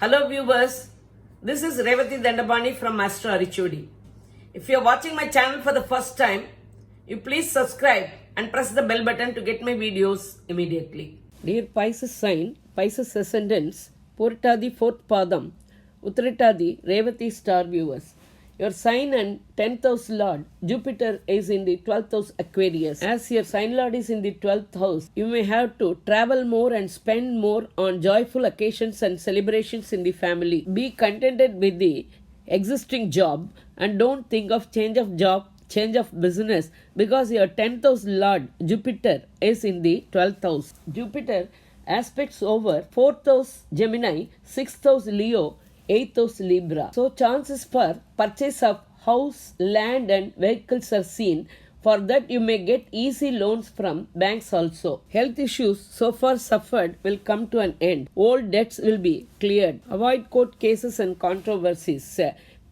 Hello viewers, this is Revati Dandabani from Master Arichudi. If you are watching my channel for the first time, you please subscribe and press the bell button to get my videos immediately. Dear Pisces sign, Pisces ascendants, Purtadi 4th Padam, Uttratadi, Revati star viewers. Your sign and 10th house lord, Jupiter, is in the 12th house Aquarius. As your sign lord is in the 12th house, you may have to travel more and spend more on joyful occasions and celebrations in the family. Be contented with the existing job and don't think of change of job, change of business, because your 10th house lord, Jupiter, is in the 12th house. Jupiter aspects over 4th house Gemini, 6th house Leo, 8th house Libra. So chances for purchase of house, land and vehicles are seen. For that you may get easy loans from banks also. Health issues so far suffered will come to an end. Old debts will be cleared. Avoid court cases and controversies.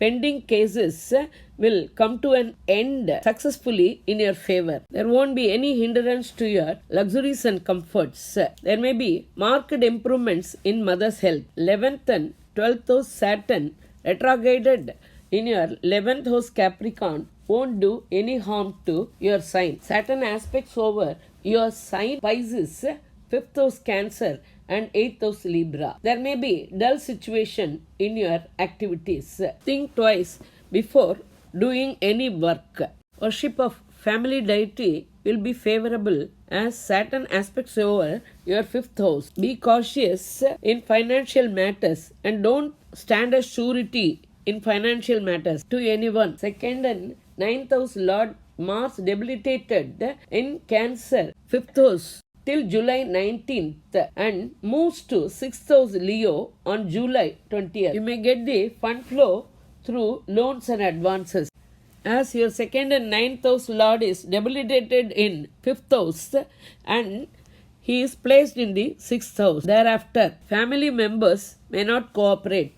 Pending cases will come to an end successfully in your favor. There won't be any hindrance to your luxuries and comforts. There may be marked improvements in mother's health. 11th and 12th house Saturn retrograded in your 11th house Capricorn won't do any harm to your sign. Saturn aspects over your sign Pisces, 5th house Cancer and 8th house Libra. There may be dull situation in your activities. Think twice before doing any work. Worship of family deity will be favorable as Saturn aspects over your 5th house. Be cautious in financial matters and don't stand as surety in financial matters to anyone. 2nd and 9th house Lord Mars debilitated in Cancer, 5th house till July 19th and moves to 6th house Leo on July 20th. You may get the fund flow through loans and advances. As your 2nd and 9th house Lord is debilitated in 5th house and he is placed in the 6th house. Thereafter, family members may not cooperate.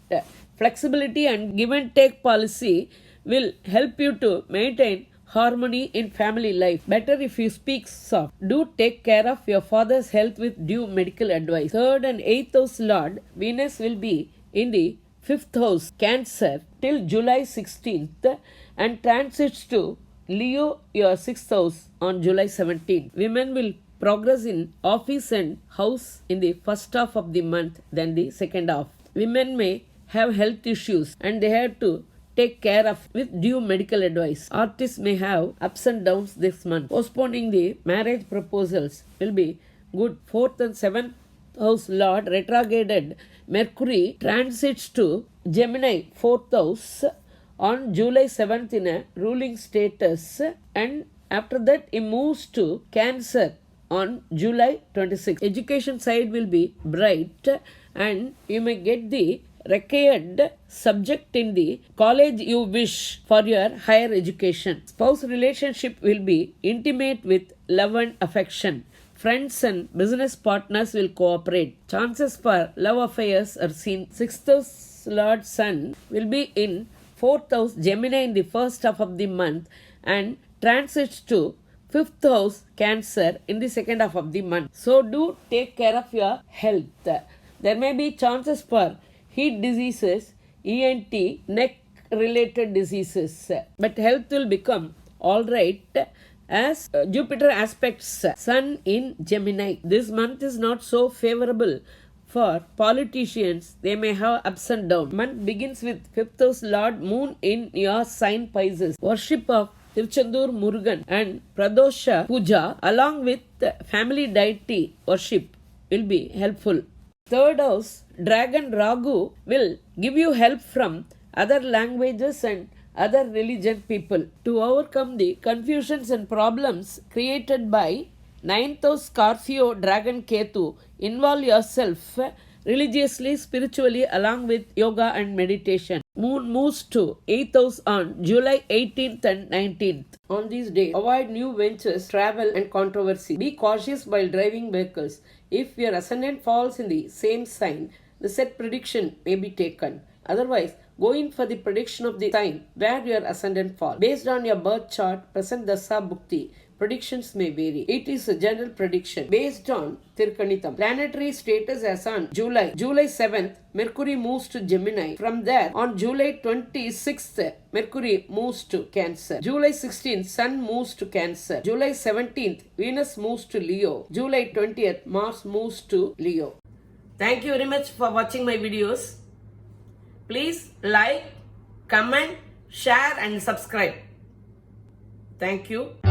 Flexibility and give and take policy will help you to maintain harmony in family life. Better if you speak soft. Do take care of your father's health with due medical advice. 3rd and 8th house Lord Venus will be in the 5th house Cancer till July 16th and transits to Leo, your 6th house, on July 17th. Women will progress in office and house in the first half of the month than the second half. Women may have health issues and they have to take care of with due medical advice. Artists may have ups and downs this month. Postponing the marriage proposals will be good. 4th and 7th house Lord retrograded Mercury transits to Gemini 4th house on July 7th in a ruling status and after that it moves to Cancer on July 26th. Education side will be bright and you may get the required subject in the college you wish for your higher education. Spouse relationship will be intimate with love and affection. Friends and business partners will cooperate. Chances for love affairs are seen. 6th house Lord Sun will be in 4th house Gemini in the first half of the month and transits to 5th house Cancer in the second half of the month. So do take care of your health. There may be chances for heat diseases, ENT, neck related diseases, but health will become alright as Jupiter aspects Sun in Gemini. This month is not so favorable for politicians. They may have ups and downs. Month begins with 5th house Lord Moon in your sign Pisces. Worship of Tiruchendur Murugan and Pradosha Puja along with family deity worship will be helpful. 3rd house Dragon Ragu will give you help from other languages and other religion people. To overcome the confusions and problems created by 9th house Scorpio Dragon Ketu, involve yourself religiously, spiritually along with yoga and meditation. Moon moves to 8th house on July 18th and 19th. On these days, avoid new ventures, travel and controversy. Be cautious while driving vehicles. If your ascendant falls in the same sign, the set prediction may be taken. Otherwise, Go in for the prediction of the sign where your ascendant fall. Based on your birth chart, present Dasa Bhukti, predictions may vary. It is a general prediction based on Tirkanitam. Planetary status as on July 7th, Mercury moves to Gemini. From there, on July 26th, Mercury moves to Cancer. July 16th, Sun moves to Cancer. July 17th, Venus moves to Leo. July 20th, Mars moves to Leo. Thank you very much for watching my videos. Please like, comment, share and subscribe. Thank you.